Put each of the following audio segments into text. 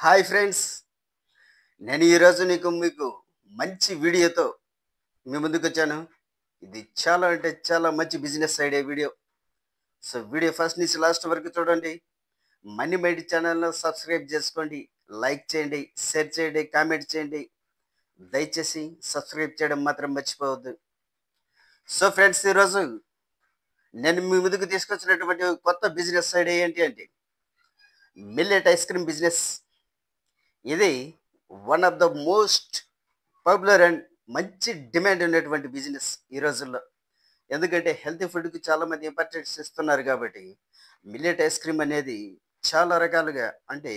Hi friends, నేను ఈరోజు మీకు మంచి వీడియోతో మీ ముందుకు వచ్చాను. ఇది చాలా అంటే చాలా మంచి business idea video. So video first నుంచి లాస్ట్ వరకు చూడండి. మనీ మైండ్ ఛానల్ను సబ్స్క్రైబ్ చేసుకోండి, లైక్ చేయండి, షేర్ చేయండి, కామెంట్ చేయండి. దయచేసి సబ్స్క్రైబ్ చేయడం మాత్రం మర్చిపోవద్దు. సో ఫ్రెండ్స్, ఈరోజు నేను మీ ముందుకు తీసుకొచ్చినటువంటి కొత్త బిజినెస్ ఐడియా ఏంటి అంటే మిల్లెట్ ఐస్ క్రీమ్ బిజినెస్. ఇది one of the most popular and మంచి డిమాండ్ ఉన్నటువంటి బిజినెస్ ఈ రోజుల్లో. ఎందుకంటే హెల్తీ ఫుడ్కి చాలామంది ఇంపార్టెన్స్ ఇస్తున్నారు కాబట్టి మిల్లెట్ ఐస్ క్రీమ్ అనేది చాలా రకాలుగా అంటే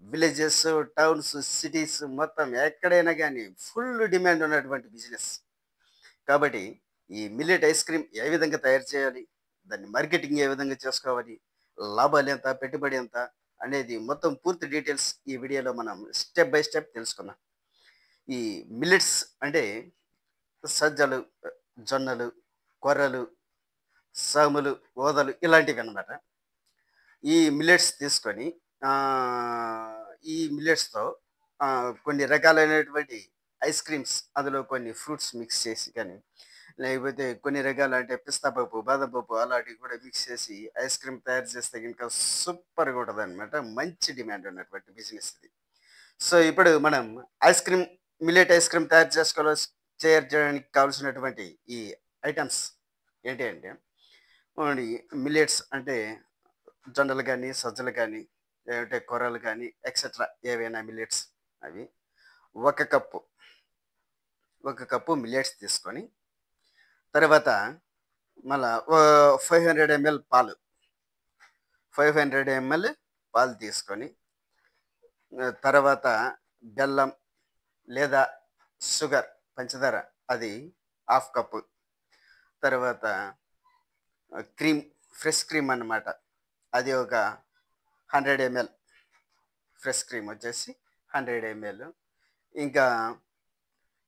విలేజెస్, టౌన్స్, సిటీస్ మొత్తం ఎక్కడైనా కానీ ఫుల్ డిమాండ్ ఉన్నటువంటి బిజినెస్. కాబట్టి ఈ మిల్లెట్ ఐస్ క్రీమ్ ఏ విధంగా తయారు చేయాలి, దాన్ని మార్కెటింగ్ ఏ విధంగా చేసుకోవాలి, లాభాలు ఎంత, పెట్టుబడి ఎంత అనేది మొత్తం పూర్తి డీటెయిల్స్ ఈ వీడియోలో మనం స్టెప్ బై స్టెప్ తెలుసుకుందాం. ఈ మిల్లెట్స్ అంటే సజ్జలు, జొన్నలు, కొర్రలు, సాములు, ఓదలు ఇలాంటివి అన్నమాట. ఈ మిల్లెట్స్ తీసుకొని ఈ మిల్లెట్స్తో కొన్ని రకాలైనటువంటి ఐస్ క్రీమ్స్, అందులో కొన్ని ఫ్రూట్స్ మిక్స్ చేసి కానీ, లేకపోతే కొన్ని రకాల అంటే పిస్తా పప్పు, బాదం పప్పు అలాంటివి కూడా మిక్స్ చేసి ఐస్ క్రీమ్ తయారు చేస్తే కనుక సూపర్గా ఉంటుంది అనమాట. మంచి డిమాండ్ ఉన్నటువంటి బిజినెస్ ఇది. సో ఇప్పుడు మనం ice cream, millet ice cream తయారు చేయడానికి కావాల్సినటువంటి ఈ ఐటమ్స్ ఏంటి అంటే ఓన్లీ మిల్లెట్స్ అంటే జొన్నలు కానీ, సజ్జలు కానీ, లేదంటే కొర్రలు కానీ ఎక్సెట్రా ఏవైనా మిల్లెట్స్ అవి ఒక కప్పు ఒక కప్పు మిల్లెట్స్ తీసుకొని, తర్వాత మళ్ళా 500 ml పాలు 500 ml తీసుకొని, తర్వాత బెల్లం లేదా షుగర్, పంచదార అది హాఫ్ కప్పు, తర్వాత క్రీమ్, ఫ్రెష్ క్రీమ్ అన్నమాట, అది ఒక 100 ml, ఫ్రెష్ క్రీమ్ వచ్చేసి 100 ml. ఇంకా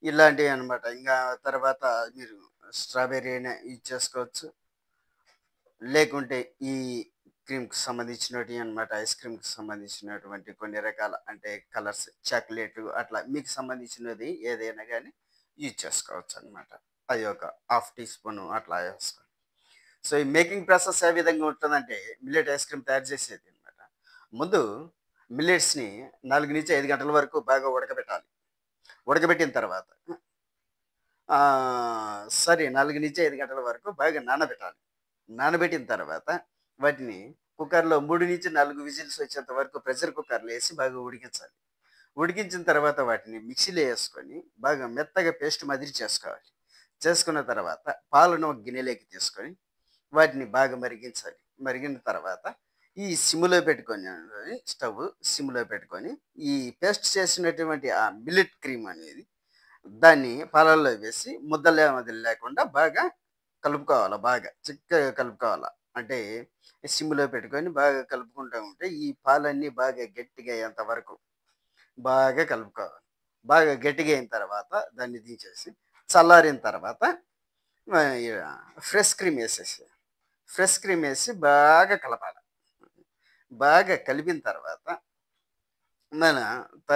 ఇలాంటివి అనమాట. ఇంకా తర్వాత మీరు స్ట్రాబెర్రీ అయినా యూజ్ చేసుకోవచ్చు, లేకుంటే ఈ క్రీమ్కి సంబంధించినవి అనమాట, ఐస్ క్రీమ్కి సంబంధించినటువంటి కొన్ని రకాల అంటే కలర్స్, చాక్లెట్ అట్లా మీకు సంబంధించినది ఏదైనా కానీ యూజ్ చేసుకోవచ్చు అనమాట. అది ఒక హాఫ్ టీ స్పూన్ అట్లా వేసుకోండి. సో ఈ మేకింగ్ ప్రాసెస్ ఏ విధంగా ఉంటుందంటే మిల్లెట్ ఐస్ క్రీమ్ తయారు చేసేది అనమాట. ముందు మిల్లెట్స్ని 4 నుంచి 5 గంటల వరకు బాగా ఉడకబెట్టాలి. ఉడకబెట్టిన తర్వాత 4 నుంచి 5 గంటల వరకు బాగా నానబెట్టాలి. నానబెట్టిన తర్వాత వాటిని కుక్కర్లో 3 నుంచి 4 విజిల్స్ వచ్చేంత వరకు ప్రెషర్ కుక్కర్లో వేసి బాగా ఉడికించాలి. ఉడికించిన తర్వాత వాటిని మిక్సీలో వేసుకొని బాగా మెత్తగా పేస్ట్ మాదిరి చేసుకోవాలి. చేసుకున్న తర్వాత పాలను ఒక గిన్నెలోకి తీసుకొని వాటిని బాగా మరిగించాలి. మరిగిన తర్వాత ఈ సిమ్లో పెట్టుకొని, స్టవ్ సిమ్లో పెట్టుకొని ఈ పేస్ట్ చేసినటువంటి ఆ మిల్లెట్ క్రీమ్ అనేది దాన్ని పాలల్లో వేసి ముద్దలే అది లేకుండా బాగా కలుపుకోవాలి. బాగా చిక్కగా కలుపుకోవాలి. అంటే సిమ్లో పెట్టుకొని బాగా కలుపుకుంటూ ఉంటే ఈ పాలన్నీ బాగా గట్టిగా అయ్యేంత వరకు బాగా కలుపుకోవాలి. బాగా గట్టిగా అయిన తర్వాత దాన్ని దించేసి చల్లారిన తర్వాత ఈ ఫ్రెష్ క్రీమ్ వేసేసి, ఫ్రెష్ క్రీమ్ వేసి బాగా కలపాలి. బాగా కలిపిన తర్వాత మన త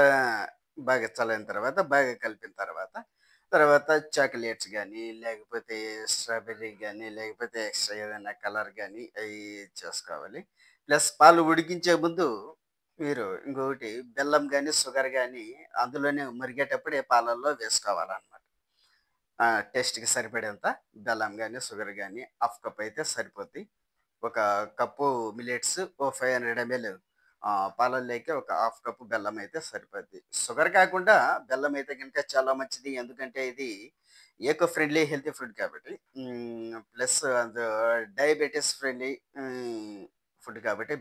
బాగా చల్లారిన తర్వాత బాగా కలిపిన తర్వాత చాక్లెట్స్ గానీ, లేకపోతే స్ట్రాబెర్రీ గానీ, లేకపోతే ఎక్స్‌ట్రా ఏదైనా కలర్ గానీ అయి చేసుకోవాలి. ప్లస్ పాలు ఉడికించే ముందు మీరు ఇంకొకటి బెల్లం గానీ, షుగర్ గానీ అందులోనే మరిగేటప్పుడే పాలల్లో వేసుకోవాలనమాట. టేస్ట్‌కి సరిపడేంత బెల్లం గానీ, షుగర్ గానీ హాఫ్ కప్ అయితే సరిపోద్ది. ఒక కప్పు మిల్లెట్స్ ఓ 500 ml పాలల్లోకి ఒక హాఫ్ కప్పు బెల్లం అయితే సరిపోద్ది. షుగర్ కాకుండా బెల్లం అయితే గనుక చాలా మంచిది. ఎందుకంటే ఇది ఎకో ఫ్రెండ్లీ హెల్తీ ఫుడ్ కాబట్టి. ప్లస్ డయాబెటిస్ ఫ్రెండ్లీ ఫుడ్ కాబట్టి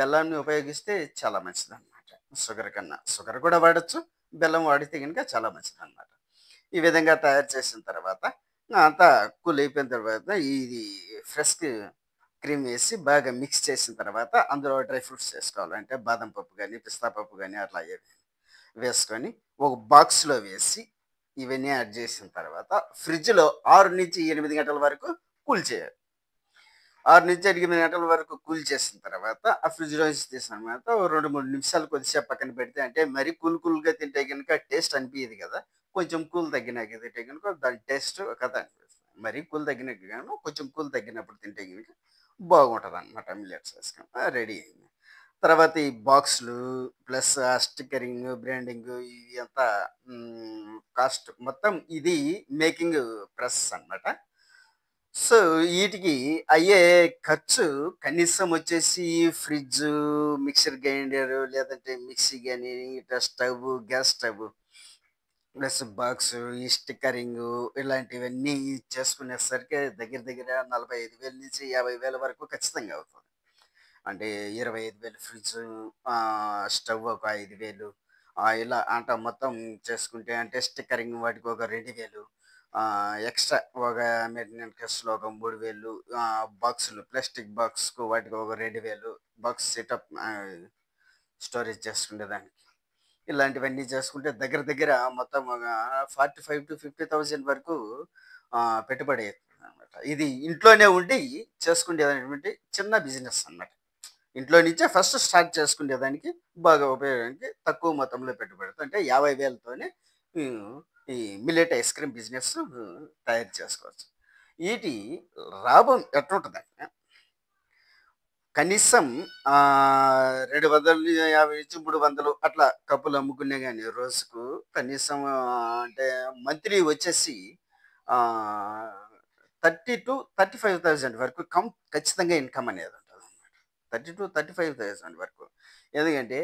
బెల్లాన్ని ఉపయోగిస్తే చాలా మంచిదనమాట. షుగర్ కన్నా. షుగర్ కూడా వాడొచ్చు. బెల్లం వాడితే గనుక చాలా మంచిదనమాట. ఈ విధంగా తయారు చేసిన తర్వాత అంతా కూల్ అయిపోయిన తర్వాత ఇది ఫ్రెష్ క్రీమ్ వేసి బాగా మిక్స్ చేసిన తర్వాత అందులో డ్రై ఫ్రూట్స్ వేసుకోవాలి. అంటే బాదం పప్పు గానీ, పిస్తా పప్పు గానీ అట్లా వేసుకొని ఒక బాక్స్‌లో వేసి ఇవన్నీ యాడ్ చేసిన తర్వాత ఫ్రిడ్జ్‌లో 6-8 గంటల వరకు కూల్ చేయాలి. 6-8 గంటల వరకు కూల్ చేసిన తర్వాత ఆ ఫ్రిడ్జ్‌లో నుంచి తీసిన తర్వాత ఓ 2, 3 నిమిషాలు కొద్దిసేపు పక్కన పెడితే అంటే మరీ కూల్‌గా తింటే గనుక టేస్ట్ అనిపియదు గదా! కొంచెం కూల్ తగ్గినాక తింటే గనుక దాని టేస్ట్ కథ అనిపిస్తుంది. మరీ కూల్ తగ్గినాక గాను కొంచెం కూల్ తగ్గినప్పుడు తింటే గనుక బాగుంటదనమాట మిల్లెట్స్ ఐస్ క్రీమ్. రెడీ అయింది. తర్వాత ఈ బాక్సులు ప్లస్ ఆ స్టిక్కరింగ్, బ్రాండింగ్ ఇవి అంతా కాస్ట్ మొత్తం ఇది మేకింగ్ ప్రాసెస్ అనమాట. సో, ఈటికి అయ్యే ఖర్చు కనీసం వచ్చేసి ఫ్రిడ్జు, మిక్సర్ గ్రైండరు లేదంటే మిక్సీ గాని, ఇట్లా గ్యాస్ స్టవ్వు, ప్లస్ బాక్సు, ఈ స్టిక్కరింగు ఇలాంటివన్నీ చేసుకునేసరికి దగ్గర దగ్గర 45,000-50,000 వరకు ఖచ్చితంగా అవుతుంది. అంటే 25,000 ఫ్రిడ్జు, స్టవ్ ఒక 5,000, ఇలా అంట మొత్తం చేసుకుంటే అంటే స్టిక్కరింగ్ వాటికి ఒక 2,000, ఎక్స్‌ట్రా ఒక మెయింటెనెన్స్ ఖర్చులు ఒక 3,000, బాక్సులు ప్లాస్టిక్ బాక్స్‌కు వాటికి ఒక 2,000, బాక్స్ సెటప్ స్టోరేజ్ చేసుకునేదానికి. ఇలాంటివన్నీ చేసుకుంటే దగ్గర దగ్గర మొత్తం ఒక 45,000-50,000 వరకు పెట్టుబడి అవుతుందనమాట. ఇది ఇంట్లోనే ఉండి చేసుకునేటటువంటి చిన్న బిజినెస్ అన్నమాట. ఇంట్లో నుంచే ఫస్ట్ స్టార్ట్ చేసుకునేదానికి బాగా ఉపయోగానికి తక్కువ మొత్తంలో పెట్టుబడితో అంటే 50,000తోనే మేము ఈ మిల్లెట్ ఐస్ క్రీమ్ బిజినెస్ తయారు చేసుకోవచ్చు. ఈటి లాభం ఎట్లుంటదంటే కనీసం 250-300 అట్లా కప్పులు అమ్ముకునే గాని రోజుకు కనీసం అంటే మంత్లీ వచ్చేసి ఆహ్, 30,000-35,000 వరకు ఖచ్చితంగా ఇన్‌కమ్ అనేది ఉంటదనమాట. 30,000-35,000 వరకు. ఎందుకంటే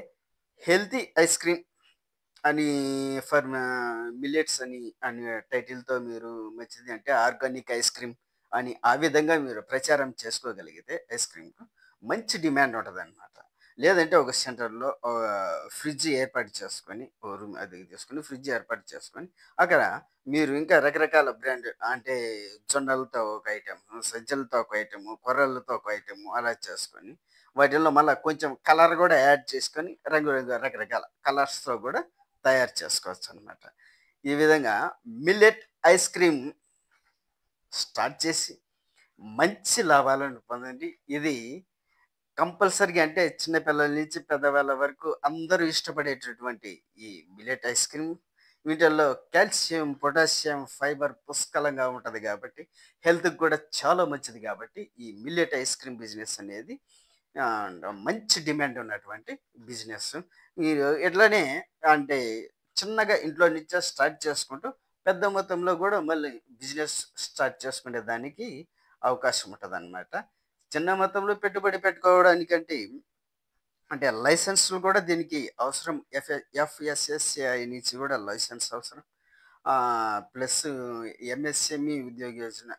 హెల్తీ ఐస్ క్రీమ్ అని మిల్లెట్స్ అని టైటిల్‌తో మీరు మంచిది అంటే ఆర్గానిక్ ఐస్ క్రీమ్ అని ఆ విధంగా మీరు ప్రచారం చేసుకోగలిగితే ఐస్ క్రీమ్‌కు మంచి డిమాండ్ ఉంటదనమాట. లేదంటే ఒక సెంటర్‌లో ఫ్రిడ్జ్ ఏర్పాటు చేసుకొని, ఓ రూమ్ అది తీసుకొని ఫ్రిడ్జ్ ఏర్పాటు చేసుకొని, అక్కడ మీరు ఇంకా రకరకాల బ్రాండ్ అంటే జొన్నలతో ఒక ఐటెము, సజ్జలతో ఒక ఐటెము, కొర్రలతో ఒక ఐటెము అలా చేసుకొని, వాటిల్లో మళ్ళా కొంచెం కలర్ గూడా యాడ్ చేసుకొని రకరకాల కలర్స్‌తో గూడా తయారు చేసుకోవచ్చనమాట. ఈ విధంగా మిల్లెట్ ఐస్ క్రీమ్ స్టార్ట్ చేసి మంచి లాభాలను పొందండి. ఇది కంపల్సరీగా అంటే చిన్న పిల్లల నుంచి పెద్దవాళ్ళ వరకు అందరూ ఇష్టపడేటటువంటి ఈ మిల్లెట్ ఐస్ క్రీమ్. వీటిల్లో కాల్షియం, పొటాషియం, ఫైబర్ పుష్కలంగా ఉంటది గాబట్టి, హెల్త్‌కి కూడా చాలా మంచిది గాబట్టి, ఈ మిల్లెట్ ఐస్ క్రీమ్ బిజినెస్ అనేది మంచి డిమాండ్ ఉన్నటువంటి బిజినెస్. మీరు ఇట్లనే అంటే చిన్నగా ఇంట్లో నుంచే స్టార్ట్ చేసుకుంటూ, పెద్ద మొత్తంలో గూడా మళ్ళీ బిజినెస్ స్టార్ట్ చేసుకునే దానికి అవకాశం ఉంటదనమాట. చిన్న మొత్తంలో పెట్టుబడి పెట్టుకోవడానికంటే అంటే లైసెన్స్‌లు కూడా దీనికి అవసరం. ఎఫ్ఎస్ఎస్ఏఐ నుంచి కూడా లైసెన్స్ అవసరం. ప్లస్ ఎంఎస్ఎంఈ ఉద్యోగ యోజన,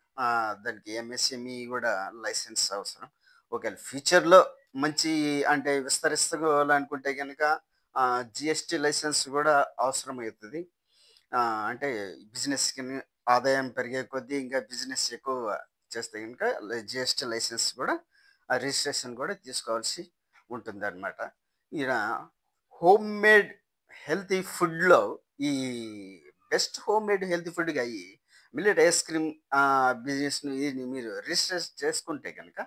దానికి ఎంఎస్ఎంఈ కూడా లైసెన్స్ అవసరం. ఒకవేళ ఫ్యూచర్‌లో మంచి అంటే విస్తరిస్తాలనుకుంటే గనక జీఎస్టీ లైసెన్స్ కూడా అవసరమవుతది. అంటే బిజినెస్‌కిని ఆదాయం పెరిగే కొద్దీ ఇంకా బిజినెస్ ఎక్కువ చేస్తే గనుక జీఎస్టీ లైసెన్స్ కూడా రిజిస్ట్రేషన్ కూడా తీసుకోవాల్సి ఉంటుందన్నమాట. ఈడ హోమ్‌మేడ్ హెల్తీ ఫుడ్‌లో ఈ బెస్ట్ హోమ్‌మేడ్ హెల్తీ ఫుడ్‌గా ఈ మిల్లెట్ ఐస్ క్రీమ్ బిజినెస్‌ని ఇది మీరు రిజిస్టర్ చేసుకుంటే గనక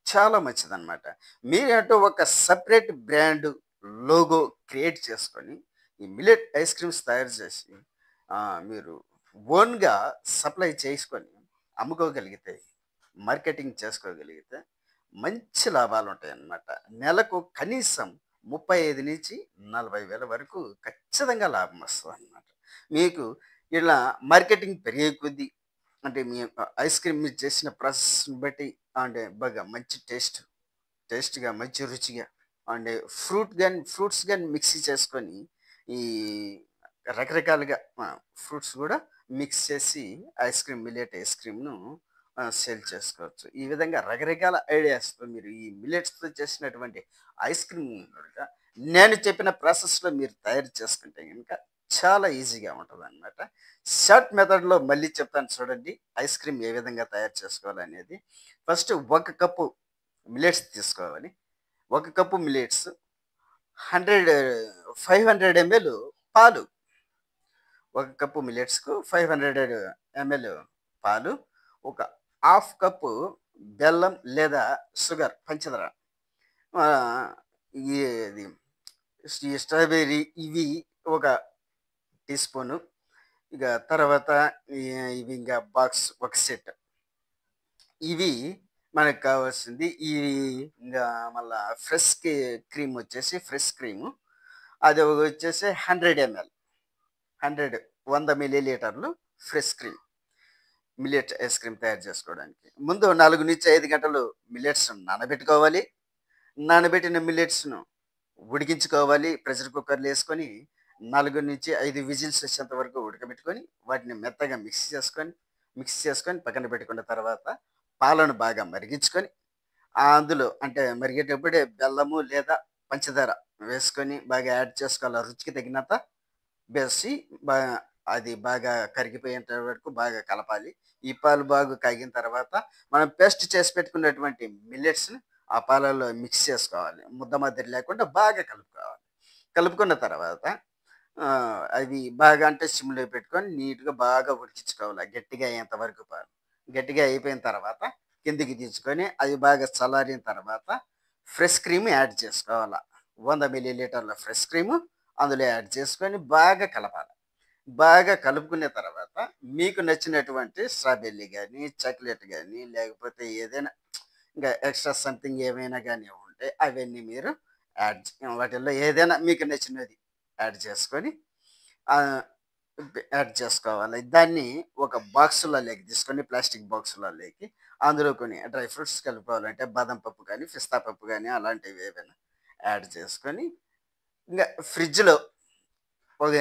చాలా మంచిదన్నమాట. మీరంటూ ఒక సెపరేట్ బ్రాండ్, లోగో క్రియేట్ చేసుకొని ఈ మిల్లెట్ ఐస్ క్రీమ్స్ తయారు చేసి మీరు ఓన్‌గా సప్లై చేసుకొని అమ్ముకోగలిగితే, మార్కెటింగ్ చేసుకోగలిగితే మంచి లాభాలుంటాయన్నమాట. నెలకు కనీసం 35,000-40,000 వరకు ఖచ్చితంగా లాభం వస్తదన్నమాట. మీకు ఇలా మార్కెటింగ్ పెరిగే కొద్దీ అంటే మీ యొక్క ఐస్ క్రీమ్ మీరు చేసిన ప్రాసెస్‌ని బట్టి అంటే బాగా మంచి టేస్ట్‌గా మంచి రుచిగా అండ్ ఫ్రూట్స్ గాని మిక్సీ చేసుకొని ఈ రకరకాలుగా ఫ్రూట్స్ గూడా మిక్స్ చేసి మిల్లెట్ ఐస్ క్రీమ్‌ను సేల్ చేసుకోవచ్చు. ఈ విధంగా రకరకాల ఐడియాస్‌తో మీరు ఈ మిల్లెట్స్‌తో చేసినటువంటి ఐస్ క్రీమ్ గనుక నేను చెప్పిన ప్రాసెస్‌లో మీరు తయారు చేసుకుంటే గనుక చాలా ఈజీగా ఉంటదనమాట. షార్ట్ మెథడ్‌లో మళ్ళీ చెప్తాను చూడండి. ఐస్ క్రీమ్ ఏ విధంగా తయారు చేసుకోవాలనేది. ఫస్ట్ ఒక కప్పు మిల్లెట్స్ తీసుకోవాలి. ఒక కప్పు మిల్లెట్స్ 100 500 ఎంఎల్ పాలు. ఒక కప్పు మిల్లెట్స్‌కు 500 ఎంఎల్ పాలు, ఒక హాఫ్ కప్పు బెల్లం లేదా షుగర్ పంచదార, ఆహ్, ఈ ఇది ఈ స్ట్రాబెర్రీ ఇవి ఒక టీ స్పూను. ఇక తర్వాత ఈ ఇవి ఇంక బాక్స్ ఒక సెట్. ఇవి మనకు కావాల్సింది. ఇవి ఇంగా మళ్ళా క్రీమ్ వచ్చేసి ఫ్రెష్ క్రీము. అది వచ్చేసి 100 ఎంఎల్. 100 మిల్లీలీటర్లు fresh cream. Millet ice cream తయారు చేసుకోవడానికి. ముందు 4-5 గంటలు మిల్లెట్స్ నానబెట్టుకోవాలి. నానబెట్టిన మిల్లెట్స్‌ను ఉడికించుకోవాలి. ప్రెషర్ కుక్కర్‌లో యేసుకొని 4-5 విజిల్స్ వచ్చేంత వరకు ఉడకబెట్టుకొని, వాటిని మెత్తగా మిక్స్ చేసుకొని పక్కన పెట్టుకున్న తర్వాత, పాలను బాగా మరిగించుకొని, అందులో అంటే మరిగేటప్పుడే బెల్లము లేదా పంచదార వేసుకొని బాగా యాడ్ చేసుకోవాలి. రుచికి తగినంత వేసి బా అది బాగా కరిగిపోయేంత వరకు బాగా కలపాలి. ఈ పాలు బాగా కాగిన తర్వాత, మనం పేస్ట్ చేసి పెట్టుకున్నటువంటి మిల్లెట్స్‌ని ఆ పాలల్లో మిక్స్ చేసుకోవాలి. ముద్ద మాదిరి లేకుండా బాగా కలుపుకోవాలి. కలుపుకున్న తర్వాత అవి బాగా అంటే సిమ్‌లో పెట్టుకొని నీట్‌గా బాగా ఉడికించుకోవాలి. గట్టిగా అయ్యేంత వరకు పాలు. గట్టిగా అయిపోయిన తర్వాత కిందికి దించుకొని, అది బాగా చల్లారిన తర్వాత ఫ్రెష్ క్రీమ్ యాడ్ చేసుకోవాల. 100 మిల్లీలీటర్ల ఫ్రెష్ క్రీము అందులో యాడ్ చేసుకొని బాగా కలపాలి. బాగా కలుపుకున్న తర్వాత మీకు నచ్చినటువంటి స్ట్రాబెర్రీ గానీ, చాక్లెట్ గానీ, లేకపోతే ఏదైనా ఇంకా ఎక్స్‌ట్రా సంథింగ్ ఏమైనా గానీ ఉంటే అవన్నీ మీరు వాటిల్లో ఏదైనా మీకు నచ్చినది యాడ్ చేసుకొని ఆహ్, యాడ్ చేసుకోవాలి. దాన్ని ఒక బాక్సులలోకి తీసుకొని ప్లాస్టిక్ బాక్సులలోకి అందులో కొన్ని డ్రై ఫ్రూట్స్ కలుపుకోవాలంటే బాదం పప్పు గానీ, పిస్తా పప్పు గానీ అలాంటివి ఏవైనా యాడ్ చేసుకొని ఇంగ ఫ్రిడ్జ్‌లో ఒక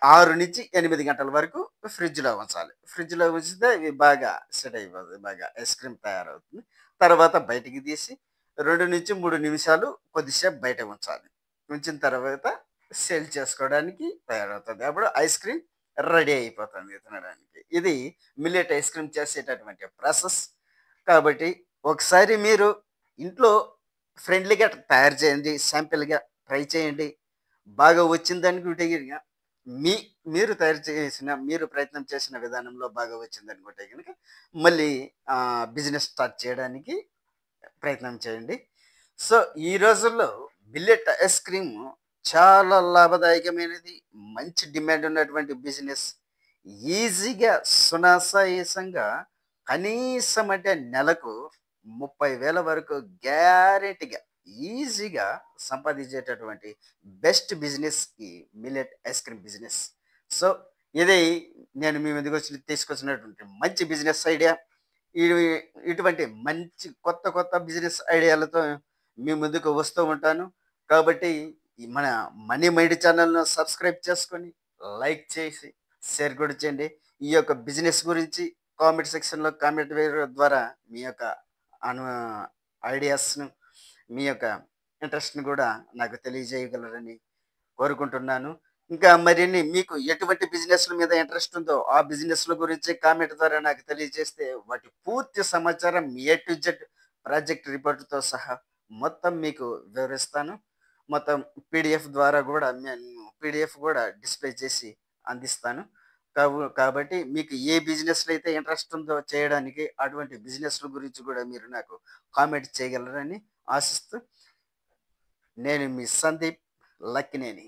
6-8 గంటల వరకు ఫ్రిడ్జ్‌లో ఉంచాలి. ఫ్రిడ్జ్‌లో ఉంచితే ఇవి బాగా సెట్ అయిపోతాయి. బాగా ఐస్ క్రీమ్ తయారవుతుంది. తర్వాత బయటికి తీసి 2-3 నిమిషాలు కొద్దిసేపు బయట ఉంచాలి. ఉంచిన తర్వాత సేల్ చేసుకోవడానికి తయారవుతుంది. అప్పుడు ఐస్ క్రీమ్ రెడీ అయిపోతుంది తినడానికి. ఇది మిల్లెట్ ఐస్ క్రీమ్ చేసేటటువంటి ప్రాసెస్. కాబట్టి ఒకసారి మీరు ఇంట్లో ఫ్రెండ్లీగా తయారు చేయండి. శాంపిల్‌గా ట్రై చేయండి. బాగా వచ్చిందనుకుంటే గినక మీ మీరు ప్రయత్నం చేసిన విధానంలో బాగా వచ్చిందనుకుంటే గనుక మళ్ళీ బిజినెస్ స్టార్ట్ చేయడానికి ప్రయత్నం చేయండి. సో, ఈ రోజుల్లో మిల్లెట్ ఐస్ క్రీమ్ చాలా లాభదాయకమైనది. మంచి డిమాండ్ ఉన్నటువంటి బిజినెస్. ఈజీగా సునాయాసంగా కనీసం అంటే నెలకు 30,000 వరకు గ్యారంటీగా ఈజీగా సంపాదించేటటువంటి బెస్ట్ బిజినెస్ ఈ millet ice cream business. So, ఇది నేను మీ ముందుకొచ్చి తీసుకొచ్చినటువంటి మంచి బిజినెస్ ఐడియా. ఇవి ఇటువంటి మంచి కొత్త బిజినెస్ ఐడియాలతో మీ ముందుకు వస్తూ ఉంటాను. కాబట్టి ఈ మన మనీ మైండ్ ఛానల్‌ను సబ్స్క్రైబ్ చేసుకొని, లైక్ చేసి, షేర్ కూడా చేయండి. ఈ యొక్క బిజినెస్ గురించి కామెంట్ సెక్షన్‌లో కామెంట్ వేయడం ద్వారా మీ యొక్క అను ఐడియాస్‌ను, మీ యొక్క ఇంట్రెస్ట్‌ని కూడా నాకు తెలియజేయగలరని కోరుకుంటున్నాను. ఇంకా మరిన్ని మీకు ఎటువంటి బిజినెస్‌ల మీద ఇంట్రెస్ట్ ఉందో, ఆ బిజినెస్‌ల గురించి కామెంట్ ద్వారా నాకు తెలియజేస్తే, వాటి పూర్తి సమాచారం ఏ టు జెడ్ ప్రాజెక్ట్ రిపోర్ట్‌తో సహా మొత్తం మీకు వివరిస్తాను. మొత్తం పీడీఎఫ్ కూడా డిస్‌ప్లే చేసి అందిస్తాను. కాబట్టి మీకు ఏ బిజినెస్‌లో అయితే ఇంట్రెస్ట్ ఉందో చేయడానికి, అటువంటి బిజినెస్‌ల గురించి కూడా మీరు నాకు కామెంట్ చేయగలరని ఆశిస్తూ, నేను మీ సందీప్ లక్కినేని.